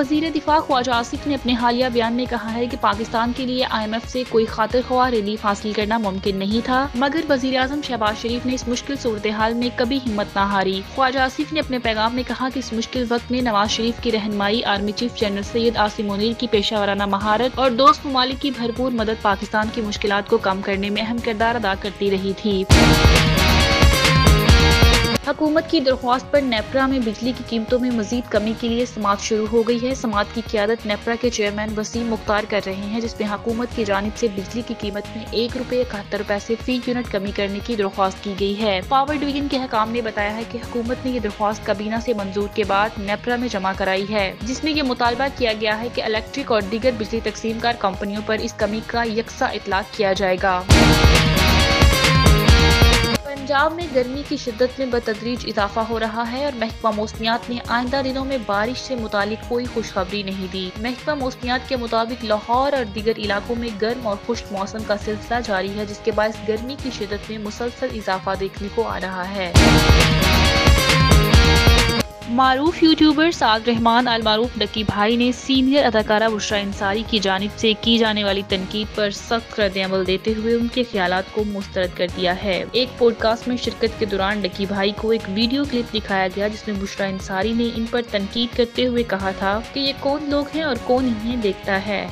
वज़ीर दिफा ख्वाजा आसिफ ने अपने हालिया बयान में कहा है कि पाकिस्तान के लिए IMF से कोई खातिर ख्वाह रिलीफ हासिल करना मुमकिन नहीं था, मगर वज़ीर आज़म शहबाज शरीफ ने इस मुश्किल सूरत हाल में कभी हिम्मत न हारी। ख्वाजा आसिफ ने अपने पैगाम में कहा कि इस मुश्किल वक्त में नवाज शरीफ की रहनुमाई, army chief general Syed Asim Munir की पेशा वराना महारत और दोस्त ममालिक की भरपूर मदद पाकिस्तान की मुश्किलात को कम करने में अहम किरदार अदा करती रही थी। हुकूमत की दरख्वास्त पर नेपरा में बिजली की कीमतों में मजीद कमी के लिए समाअत शुरू हो गई है। समाअत की क़यादत नेपरा के चेयरमैन वसीम मुख्तार कर रहे हैं, जिसमें हुकूमत की जानिब से बिजली की कीमत में ₹1.71 फी यूनिट कमी करने की दरख्वास्त की गई है। पावर डिवीजन के हकाम ने बताया है कि हुकूमत ने ये दरख्वास्त काबीना से मंजूर के बाद नेपरा में जमा कराई है, जिसमें ये मुतालबा किया गया है कि इलेक्ट्रिक और दीगर बिजली तकसीमकार कंपनियों पर इस कमी का यकसा इतलाक किया जाएगा। पंजाब में गर्मी की शिद्दत में बतदरीज इजाफा हो रहा है और महकमा मौसमियात ने आइंदा दिनों में बारिश से मुतालिक कोई खुशखबरी नहीं दी। महकमा मौसमियात के मुताबिक लाहौर और दीगर इलाकों में गर्म और खुश्क मौसम का सिलसिला जारी है, जिसके बायस गर्मी की शिद्दत में मुसलसल इजाफा देखने को आ रहा है। मारूफ यूट्यूबर साद रहमान अल मारूफ डक्की भाई ने सीनियर अदाकारा बुशरा अंसारी की जानिब से की जाने वाली तनकीद पर सख्त रद्द-ए-अमल देते हुए उनके ख्यालात को मुस्तरद कर दिया है। एक पॉडकास्ट में शिरकत के दौरान डक्की भाई को एक वीडियो क्लिप दिखाया गया, जिसमें बुशरा अंसारी ने इन पर तनकीद करते हुए कहा था कि ये कौन लोग हैं और कौन इन्हें देखता है।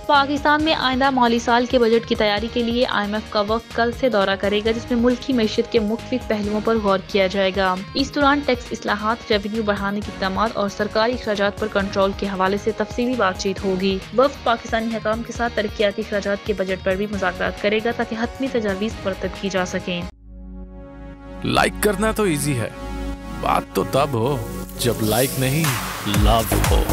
पाकिस्तान में आइंदा माली साल के बजट की तैयारी के लिए IMF का वक्त कल से दौरा करेगा, जिसमें मुल्क की मईशत के मुख्तलिफ पहलुओं पर गौर किया जाएगा। इस दौरान टैक्स इस्लाहात, रेवेन्यू बढ़ाने के इक़दाम और सरकारी अखराजात पर कंट्रोल के हवाले से तफसीली बातचीत होगी। वफ़द पाकिस्तानी हकाम के साथ तरक्याती अखराजात के बजट पर भी मुज़ाकरात करेगा, ताकि हतमी तजावीज़ मुरतब की जा सकें। लाइक करना तो इजी है, बात तो तब हो जब लाइक नहीं लव हो।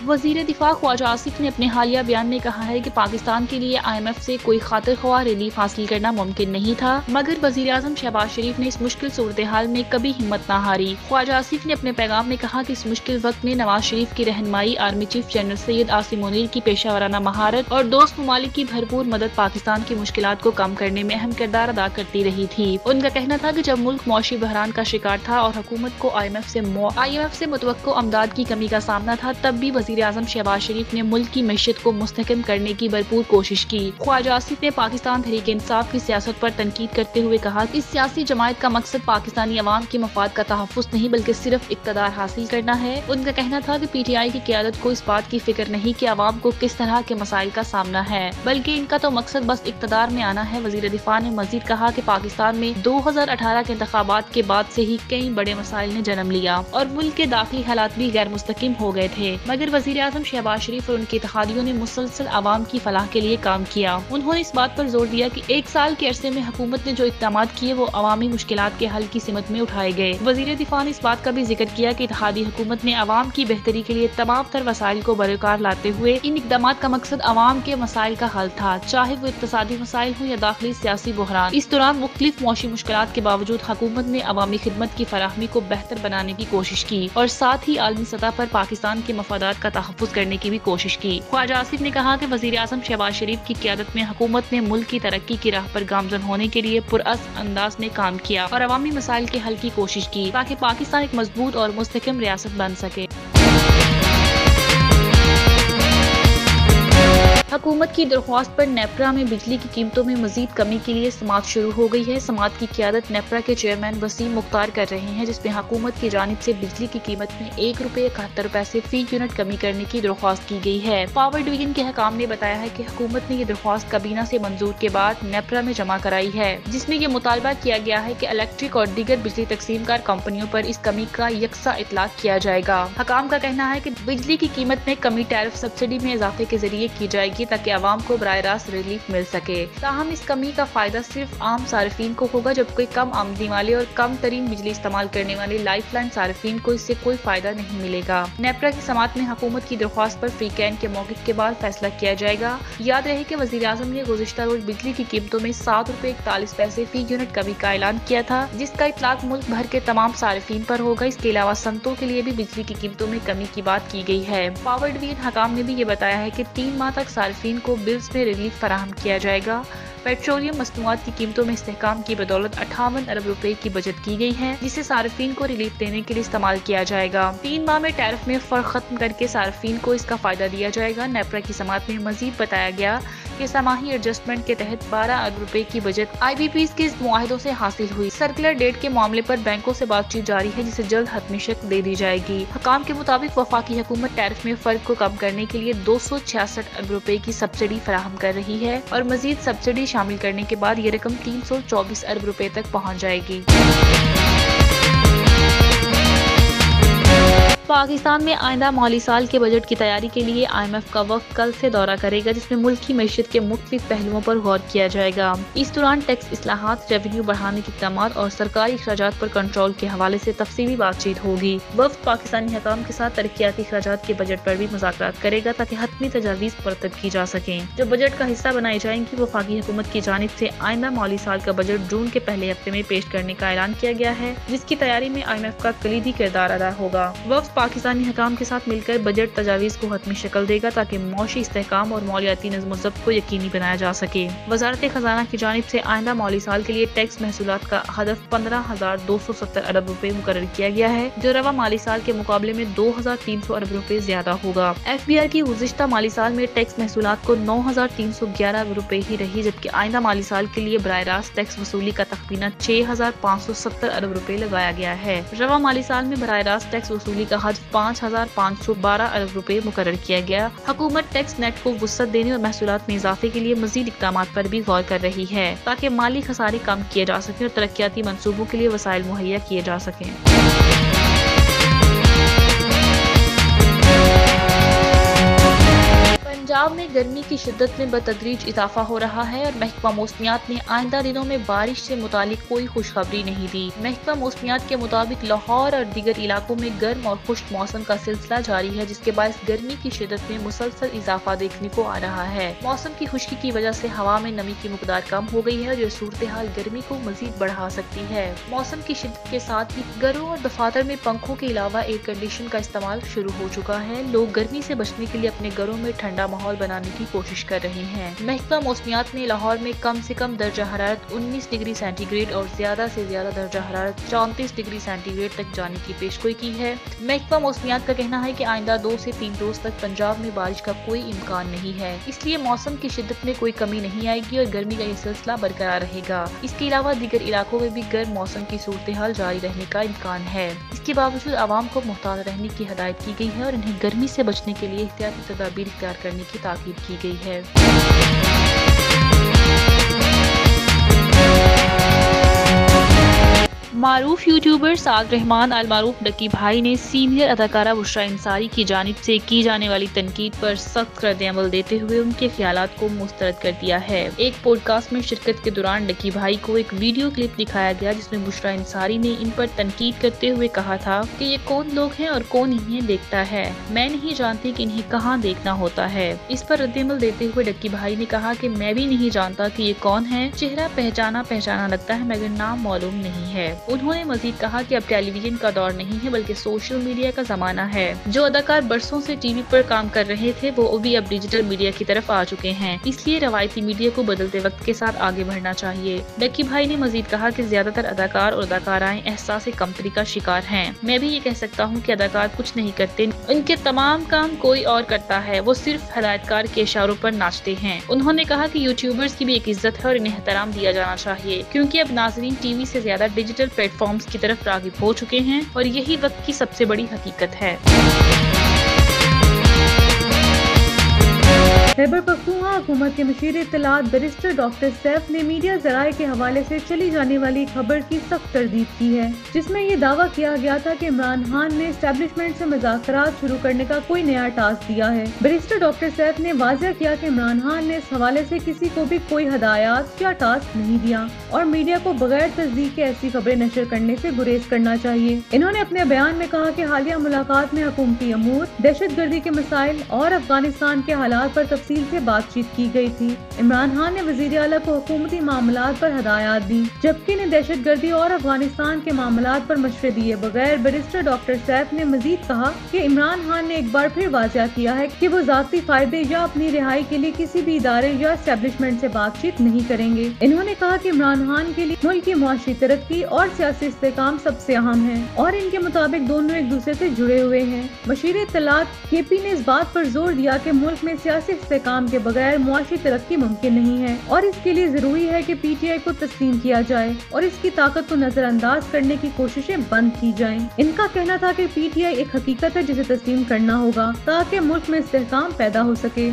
वज़ीर दिफा ख्वाजा आसिफ ने अपने हालिया बयान में कहा है कि पाकिस्तान के लिए IMF से कोई खातिर ख्वाह रिलीफ हासिल करना मुमकिन नहीं था, मगर वज़ीर आज़म शहबाज शरीफ ने इस मुश्किल सूरत हाल में कभी हिम्मत न हारी। ख्वाजा आसिफ ने अपने पैगाम में कहा कि इस मुश्किल वक्त में नवाज शरीफ की रहनुमाई, army chief general Syed Asim Munir की पेशा वराना महारत और दोस्त ममालिक की भरपूर मदद पाकिस्तान की मुश्किलात को कम करने में अहम किरदार अदा करती रही थी। उनका कहना था कि जब मुल्क मौशी बहरान का शिकार था और हुकूमत को IMF से मुतवक्को अमदाद की कमी का सामना था, तब भी वज़ीर आज़म शहबाज शरीफ ने मुल्क की मईशत को मुस्तहकम करने की भरपूर कोशिश की। ख्वाजा आसिफ ने पाकिस्तान तहरीक इंसाफ की सियासत पर तनकीद करते हुए कहा कि इस सियासी जमायत का मकसद पाकिस्तानी अवाम के मफाद का तहफ़्फ़ुज़ नहीं, बल्कि सिर्फ इक़्तिदार हासिल करना है। उनका कहना था कि PTI की क़यादत को इस बात की फिक्र नहीं कि अवाम को किस तरह के मसाइल का सामना है, बल्कि इनका तो मकसद बस इक़्तिदार में आना है। वज़ीर दिफा ने मज़ीद कहा कि पाकिस्तान में 2018 के इंतखाबात के बाद से ही कई बड़े मसाइल ने जन्म लिया और मुल्क के दाखिली हालात भी गैर मुस्तकिम हो गए थे, मगर वज़ीर आज़म शहबाज शरीफ और उनके इत्तेहादियों ने मुसलसल आवाम की फलाह के लिए काम किया। उन्होंने इस बात पर जोर दिया कि एक साल के अरसे में हुकूमत ने जो इक़दाम किए वो अवामी मुश्किलात के हल की सिमत में उठाए गए। वज़ीर दिफा ने इस बात का भी जिक्र किया कि इत्तेहादी हुकूमत ने अवाम की बेहतरी के लिए तमाम तर वसाइल को बरकरार लाते हुए इन इक़दाम का मकसद अवाम के मसाइल का हल था, चाहे वो इक़्तिसादी मसाइल हो या दाखिली सियासी बहरान। इस दौरान मुख्तलिफ मौशी मुश्किलात के बावजूद हुकूमत ने अवामी खिदमत की फराहमी को बेहतर बनाने की कोशिश की और साथ ही आलमी सतह पर पाकिस्तान के मफादात का तहफ़्फ़ुज़ करने की भी कोशिश की। ख्वाजा आसिफ ने कहा कि वज़ीर आज़म शहबाज शरीफ की क़यादत में हुकूमत ने मुल्क की तरक्की की राह पर गामज़न होने के लिए पुरअज़्म अंदाज में काम किया और अवामी मसाइल के हल की कोशिश की, ताकि पाकिस्तान एक मजबूत और मुस्तहकम रियासत बन सके। हुकूमत की दरख्वास्त पर नेपरा में बिजली की कीमतों में मजीद कमी के लिए समाअत शुरू हो गई है। समाअत की क़यादत नेपरा के चेयरमैन वसीम मुख्तार कर रहे हैं, जिसमें हुकूमत की जानिब से बिजली की कीमत में ₹1.71 से फी यूनिट कमी करने की दरख्वास्त की गई है। पावर डिवीजन के हकाम ने बताया है कि हुकूमत ने ये दरख्वास्त काबीना से मंजूर के बाद नेपरा में जमा कराई है, जिसमें ये मुतालबा किया गया है कि इलेक्ट्रिक और दीगर बिजली तकसीमकार कंपनियों पर इस कमी का यकसा इतलाक किया जाएगा। हकाम का कहना है कि बिजली की कीमत में कमी टैरिफ सब्सिडी में इजाफे के जरिए की जाएगी ताकि आवाम को बराह रास्त रिलीफ मिल सके। ताहम इस कमी का फायदा सिर्फ आम सार्फिन को होगा, जबकि कम आमदनी वाले और कम तरीन बिजली इस्तेमाल करने वाले लाइफ लाइन सार्फिन को इससे कोई फायदा नहीं मिलेगा। नेपरा की समाअत में हुकूमत की दरख्वास्त पर फ्री कैन के मौक़िफ़ के बाद फैसला किया जाएगा। याद रहे कि वज़ीर आज़म ने गुज़िश्ता रोज बिजली की कीमतों में ₹7.41 फी यूनिट कमी का ऐलान किया था, जिसका इतलाक मुल्क भर के तमाम सार्फिन पर होगा। इसके अलावा सनतों के लिए भी बिजली की कीमतों में कमी की बात की गई है। पावर डिवीजन हकाम ने भी ये बताया है कि 3 माह तक सार्फिन को बिल्स में रिलीफ फराहम किया जाएगा। पेट्रोलियम मसनूआत की कीमतों में इस्तेहकाम की बदौलत 58 अरब रुपए की बचत की गई है, जिसे सार्फिन को रिलीफ देने के लिए इस्तेमाल किया जाएगा। 3 माह में टैरिफ में फर्क खत्म करके सार्फिन को इसका फायदा दिया जाएगा। नेपरा की समाअत में मजीद बताया गया कि समाही एडजस्टमेंट के तहत 12 अरब रुपए की बचत IBPs के इस मुआहिदों से हासिल हुई। सर्कुलर डेट के मामले पर बैंकों से बातचीत जारी है, जिसे जल्द हतमी शक्ल दे दी जाएगी। हकाम के मुताबिक वफाकी हुकूमत टैरिफ में फर्क को कम करने के लिए 266 अरब रुपए की सब्सिडी फराहम कर रही है और मजीद सब्सिडी शामिल करने के बाद ये रकम 324 अरब रुपए तक पहुँच जाएगी। पाकिस्तान में आइंदा माली साल के बजट की तैयारी के लिए IMF का वफ़द कल से दौरा करेगा, जिसमें मुल्क की मईशत के मुख्तलिफ पहलुओं पर गौर किया जाएगा। इस दौरान टैक्स इस्लाहात, रेवेन्यू बढ़ाने के इक़दामात और सरकारी अखराजात पर कंट्रोल के हवाले से तफसीली बातचीत होगी। वफ़द पाकिस्तानी हुकाम के साथ तरक्याती अखराजात के बजट पर भी मुज़ाकरात करेगा ताकि हतमी तजावीज़ मुरतब की जा सकें, जो बजट का हिस्सा बनाई जाएंगी। वफाकी हुकूमत की जानिब से आइंदा माली साल का बजट जून के पहले हफ्ते में पेश करने का ऐलान किया गया है, जिसकी तैयारी में IMF का कलीदी किरदार अदा होगा। वफ़द पाकिस्तानी हुकाम के साथ मिलकर बजट तजावीज़ को हतमी शक्ल देगा ताकि मौशी इस्तेहकाम और मौलियाती नज़्म ज़ब्त को यकीनी बनाया जा सके। वज़ारत खजाना की जानिब से आइंदा माली साल के लिए टैक्स महसूलात का हदफ 15,270 अरब रुपए मुकर्रर किया गया है, जो रवा माली साल के मुकाबले में 2,300 अरब रुपए ज्यादा होगा। FBR की गुज़िश्ता माली साल में टैक्स महसूलात को 9,311 अरब रुपए ही रही, जबकि आइंदा माली साल के लिए बराह रास्त टैक्स वसूली का तखमीना 6,570 अरब रुपए लगाया गया है। रवा माली साल में बराह रास्त टैक्स वसूली का हद 5,512 अरब रुपए मुकर्रर किया गया। हुकूमत टैक्स नेट को वुसअत देने और महसूलात में इजाफे के लिए मजीद इक़दामात पर भी गौर कर रही है, ताकि माली खसारे कम किए जा सकें और तरक्याती मंसूबों के लिए वसाइल मुहैया किए जा सकें। पंजाब में गर्मी की शिद्दत में बतदरीज इजाफा हो रहा है और महकमा मौसमियात ने आइंदा दिनों में बारिश से मुतालिक कोई खुशखबरी नहीं दी। महकमा मौसमियात के मुताबिक लाहौर और दीगर इलाकों में गर्म और खुश्क मौसम का सिलसिला जारी है, जिसके बायस गर्मी की शिद्दत में मुसलसल इजाफा देखने को आ रहा है। मौसम की खुश्की की वजह से हवा में नमी की मिकदार कम हो गई है और यह सूरत हाल गर्मी को मजीद बढ़ा सकती है। मौसम की शिद्दत के साथ ही घरों और दफातर में पंखों के अलावा एयर कंडीशन का इस्तेमाल शुरू हो चुका है। लोग गर्मी से बचने के लिए अपने घरों में ठंडा माहौल बनाने की कोशिश कर रहे हैं। महकमा मौसमियात ने लाहौर में कम से कम दर्जा हरारत 19 डिग्री सेंटीग्रेड और ज्यादा से ज्यादा दर्जा हरारत 34 डिग्री सेंटीग्रेड तक जाने की पेशगोई की है। महकमा मौसमियात का कहना है कि आइंदा 2 से 3 रोज तक पंजाब में बारिश का कोई इम्कान नहीं है, इसलिए मौसम की शिद्दत में कोई कमी नहीं आएगी और गर्मी का ये सिलसिला बरकरार रहेगा। इसके अलावा दीगर इलाकों में भी गर्म मौसम की सूरत हाल जारी रहने का इम्कान है। इसके बावजूद आवाम को मुहतात रहने की हिदायत की गई है और इन्हें गर्मी से बचने के लिए एहतियाती तदाबीर इख्तियार करने की ताकीद की गई है। मारूफ यूट्यूबर साद रहमान अल मारूफ डक्की भाई ने सीनियर अदाकारा बुशरा अंसारी की जानिब से की जाने वाली तनकीद पर सख्त रद्द-ए-अमल देते हुए उनके ख्यालात को मुस्तरद कर दिया है। एक पॉडकास्ट में शिरकत के दौरान डक्की भाई को एक वीडियो क्लिप दिखाया गया, जिसमें बुशरा अंसारी ने इन पर तनकीद करते हुए कहा था कि ये कौन लोग हैं और कौन इन्हें देखता है, मैं नहीं जानती कि इन्हें कहाँ देखना होता है। इस पर रद्द-ए-अमल देते हुए डक्की भाई ने कहा कि मैं भी नहीं जानता कि ये कौन है, चेहरा पहचाना लगता है मगर नाम मालूम नहीं है। انہوں نے مزید کہا کہ اب ٹیلی ویژن کا دور نہیں ہے بلکہ سوشل میڈیا کا زمانہ ہے۔ جو اداکار برسوں سے ٹی وی پر کام کر رہے تھے وہ بھی اب ڈیجیٹل میڈیا کی طرف آ چکے ہیں، اس لیے روایتی میڈیا کو بدلتے وقت کے ساتھ آگے بڑھنا چاہیے۔ لکی بھائی نے مزید کہا کہ زیادہ تر اداکار اور اداکارائیں احساس کمتری کا شکار ہیں۔ میں بھی یہ کہہ سکتا ہوں کہ اداکار کچھ نہیں کرتے، ان کے تمام کام کوئی اور کرتا ہے، وہ صرف ہدایت کار کے اشاروں پر ناچتے ہیں۔ انہوں نے کہا کہ یوٹیوبرز کی بھی ایک عزت ہے اور انہیں احترام دیا جانا چاہیے، کیونکہ اب ناظرین ٹی وی سے زیادہ ڈیجیٹل پلیٹ فارمز کی طرف راغب ہو چکے ہیں اور یہی وقت کی سب سے بڑی حقیقت ہے۔ خیبر پختونخوا حکومت کے مشیر اطلاعات بیرسٹر ڈاکٹر سیف نے میڈیا ذرائع کے حوالے سے چلی جانے والی خبر کی سخت تردید کی ہے، جس میں یہ دعویٰ کیا گیا تھا کہ عمران خان نے اسٹیبلشمنٹ سے مذاکرات شروع کرنے کا کوئی نیا ٹاسک دیا ہے۔ بیرسٹر ڈاکٹر سیف نے واضح کیا کہ عمران خان نے اس حوالے سے کسی کو بھی کوئی ہدایات یا ٹاسک نہیں دیا اور میڈیا کو بغیر تصدیق کے ایسی خبریں نشر کرنے سے گریز کرنا چاہیے۔ انہوں نے اپنے بیان میں کہا کہ حالیہ ملاقات میں حکومتی امور، دہشت گردی کے مسائل اور افغانستان کے حالات پر تفصیل سے بات چیت کی گئی تھی۔ عمران خان نے وزیر اعلیٰ کو حکومتی معاملات پر ہدایات دی، جبکہ نے دہشت گردی اور افغانستان کے معاملات پر مشورے دیے بغیر۔ بیرسٹر ڈاکٹر سیف نے مزید کہا کہ عمران خان نے ایک بار پھر واضح کیا ہے کہ وہ ذاتی فائدے یا اپنی رہائی کے لیے کسی بھی ادارے یا اسٹیبلشمنٹ سے بات چیت نہیں کریں گے۔ انہوں نے کہا کہ عمران خان کے لیے ملک کی معاشی ترقی اور سیاسی استحکام سب سے اہم ہے اور ان کے مطابق دونوں ایک دوسرے سے جڑے ہوئے ہیں۔ مشیر اطلاعات کے پی نے اس بات پر زور دیا کہ ملک میں سیاسی استحکام کے بغیر معاشی ترقی ممکن نہیں ہے اور اس کے لیے ضروری ہے کہ پی ٹی آئی کو تسلیم کیا جائے اور اس کی طاقت کو نظر انداز کرنے کی کوششیں بند کی جائیں۔ ان کا کہنا تھا کہ پی ٹی آئی ایک حقیقت ہے جسے تسلیم کرنا ہوگا تاکہ ملک میں استحکام پیدا ہو سکے۔